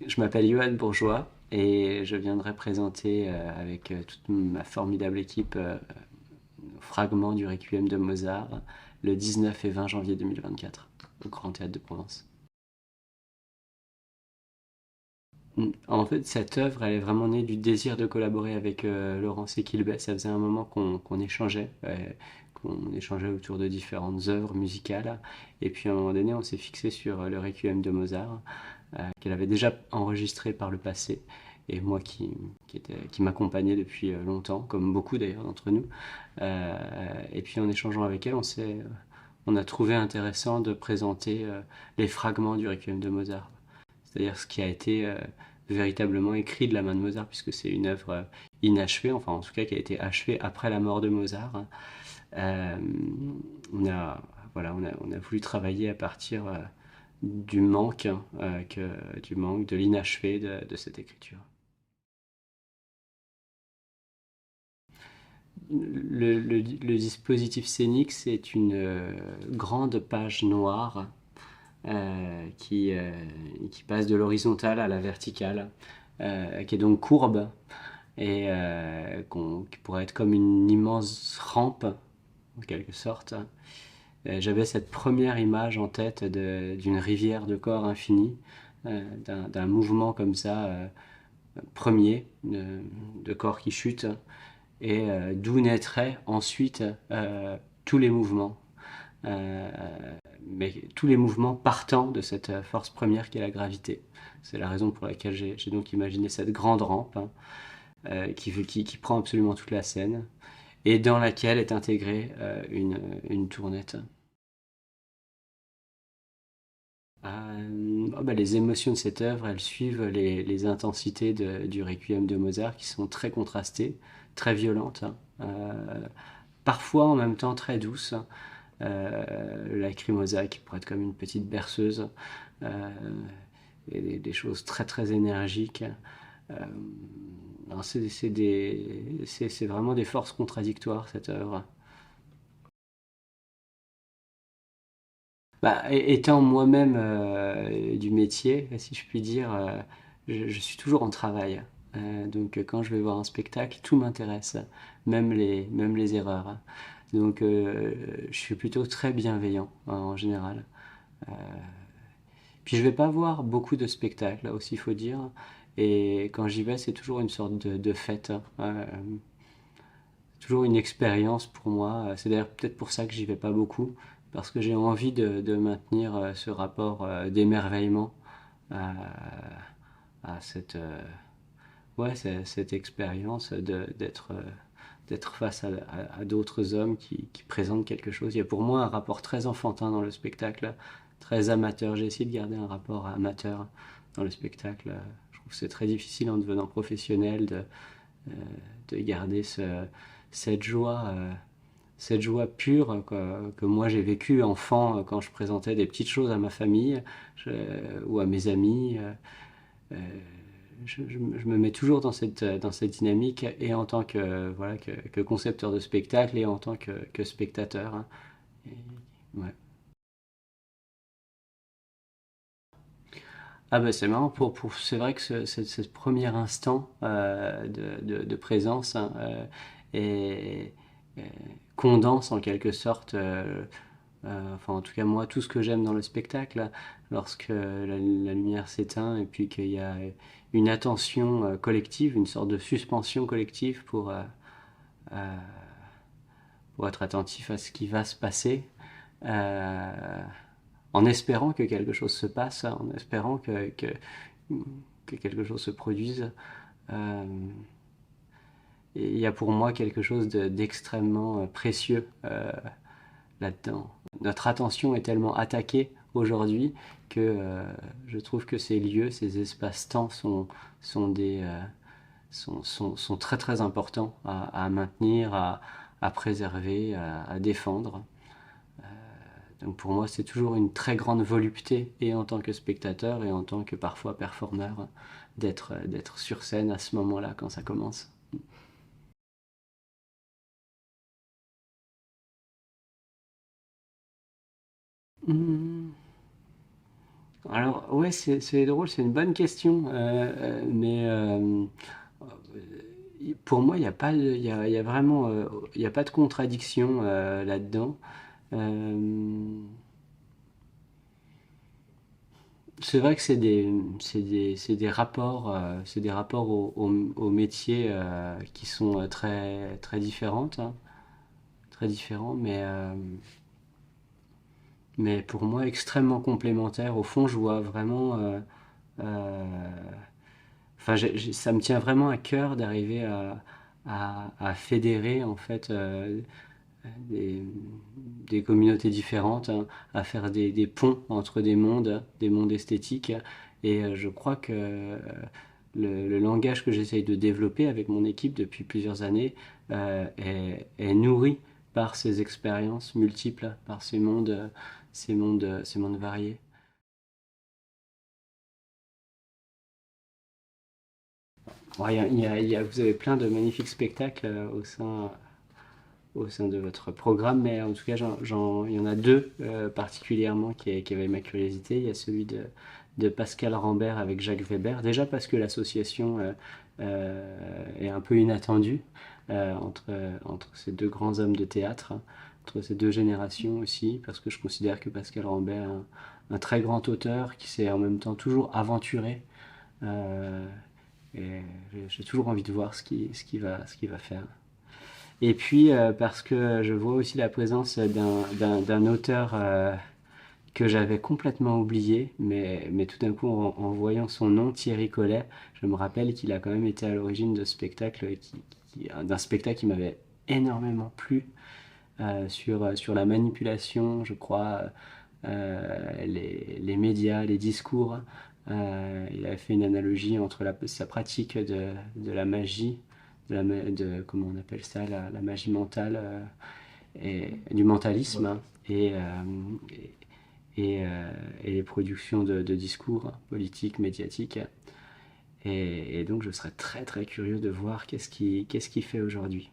Je m'appelle Johan Bourgeois et je viendrai présenter avec toute ma formidable équipe fragments du Requiem de Mozart le 19 et 20 janvier 2024 au Grand Théâtre de Provence. En fait, cette œuvre, elle est vraiment née du désir de collaborer avec Laurence Equilbet. Ça faisait un moment qu'on échangeait, qu'on échangeait autour de différentes œuvres musicales. Et puis à un moment donné, on s'est fixé sur le Requiem de Mozart, qu'elle avait déjà enregistré par le passé. Et moi qui m'accompagnait depuis longtemps, comme beaucoup d'ailleurs d'entre nous. Et puis en échangeant avec elle, on a trouvé intéressant de présenter les fragments du Requiem de Mozart. C'est-à-dire ce qui a été véritablement écrit de la main de Mozart, puisque c'est une œuvre inachevée, enfin en tout cas qui a été achevée après la mort de Mozart. Euh, on a, voilà, on a voulu travailler à partir du manque, du manque, de l'inachevé de cette écriture. Le dispositif scénique, c'est une grande page noire qui passe de l'horizontale à la verticale, qui est donc courbe et qui pourrait être comme une immense rampe, en quelque sorte. J'avais cette première image en tête d'une rivière de corps infini, d'un mouvement comme ça, premier, de corps qui chute, et d'où naîtraient ensuite tous les mouvements. Euh, mais tous les mouvements partant de cette force première qui est la gravité. C'est la raison pour laquelle j'ai donc imaginé cette grande rampe hein, qui prend absolument toute la scène et dans laquelle est intégrée une tournette. Oh bah, les émotions de cette œuvre, elles suivent les intensités du Requiem de Mozart qui sont très contrastées, très violentes, hein. Parfois en même temps très douces. Lacrimosa qui pourrait être comme une petite berceuse, euh, et des choses très très énergiques. Euh, c'est vraiment des forces contradictoires cette œuvre. Bah, étant moi-même du métier, si je puis dire, je suis toujours en travail. Donc quand je vais voir un spectacle, tout m'intéresse, même les erreurs. Donc je suis plutôt très bienveillant en général. Euh, Puis je vais pas voir beaucoup de spectacles, là aussi il faut dire. Et quand j'y vais, c'est toujours une sorte de fête, hein. Toujours une expérience pour moi. C'est d'ailleurs peut-être pour ça que j'y vais pas beaucoup, parce que j'ai envie de maintenir ce rapport d'émerveillement à, à cette, ouais, cette expérience d'être face à d'autres hommes qui présentent quelque chose. Il y a pour moi un rapport très enfantin dans le spectacle, très amateur. J'ai essayé de garder un rapport amateur dans le spectacle. Je trouve que c'est très difficile en devenant professionnel de garder cette joie pure que moi j'ai vécue enfant quand je présentais des petites choses à ma famille ou à mes amis. Euh, je me mets toujours dans cette dynamique et en tant voilà, que concepteur de spectacle et en tant que spectateur, hein. Et, ouais. Ah bah c'est marrant, c'est vrai que ce premier instant de présence hein, est- est- condense en quelque sorte, enfin en tout cas moi, tout ce que j'aime dans le spectacle, lorsque la lumière s'éteint et puis qu'il y a une attention collective, une sorte de suspension collective euh, pour être attentif à ce qui va se passer. Euh, En espérant que quelque chose se passe, en espérant que quelque chose se produise. Euh, et il y a pour moi quelque chose d'extrêmement précieux là-dedans. Notre attention est tellement attaquée aujourd'hui que je trouve que ces lieux, ces espaces-temps sont, sont très très importants à maintenir, à préserver, à défendre. Donc pour moi, c'est toujours une très grande volupté, et en tant que spectateur, et en tant que parfois performeur, d'être sur scène à ce moment-là, quand ça commence. Mmh. Alors, ouais, c'est drôle, c'est une bonne question, mais pour moi, il n'y a pas, il y a vraiment, il y a pas de contradiction là-dedans. Euh, c'est vrai que c'est des rapports au métier qui sont très différentes, hein, très différents, mais pour moi extrêmement complémentaires. Au fond, je vois vraiment, euh, enfin, ça me tient vraiment à cœur d'arriver à fédérer en fait des, des communautés différentes, hein, à faire des ponts entre des mondes esthétiques. Et je crois que le langage que j'essaye de développer avec mon équipe depuis plusieurs années est nourri par ces expériences multiples, par ces mondes variés. Ouais, vous avez plein de magnifiques spectacles au sein de votre programme, mais en tout cas, il y en a deux particulièrement qui avaient ma curiosité. Il y a celui de Pascal Rambert avec Jacques Weber, déjà parce que l'association est un peu inattendue entre ces deux grands hommes de théâtre, hein, entre ces deux générations aussi, parce que je considère que Pascal Rambert est un très grand auteur qui s'est en même temps toujours aventuré. euh, et j'ai toujours envie de voir ce qu'il va faire. Et puis parce que je vois aussi la présence d'un auteur que j'avais complètement oublié, mais tout d'un coup en voyant son nom, Thierry Collet, je me rappelle qu'il a quand même été à l'origine de d'un spectacle qui m'avait énormément plu sur la manipulation, je crois, les médias, les discours. Il avait fait une analogie entre sa pratique de la magie, comment on appelle ça, la magie mentale, et du mentalisme, hein, et les productions de discours politiques, médiatiques. Et donc je serais très très curieux de voir qu'est-ce qu'il fait aujourd'hui.